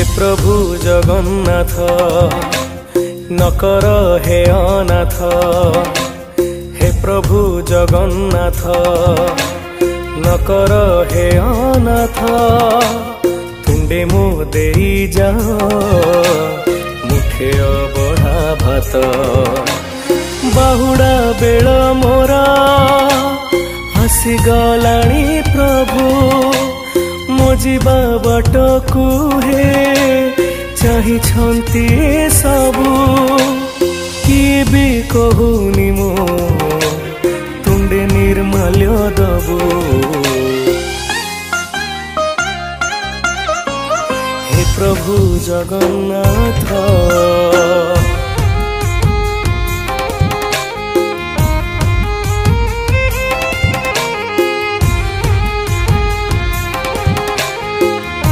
प्रभु जगन्नाथ नकर हे अनाथ। हे प्रभु जगन्नाथ नकर हे अनाथ। तुंडे मो देई जाओ मुठे अबढ़ा भात। बाहुड़ा बेल मोरा हसी गलाणी प्रभु मो जीवा बाट को हे चाही छंती सबू। किए भी कहूनी मो तुंडे निर्माल्य दबू। हे प्रभु जगन्नाथ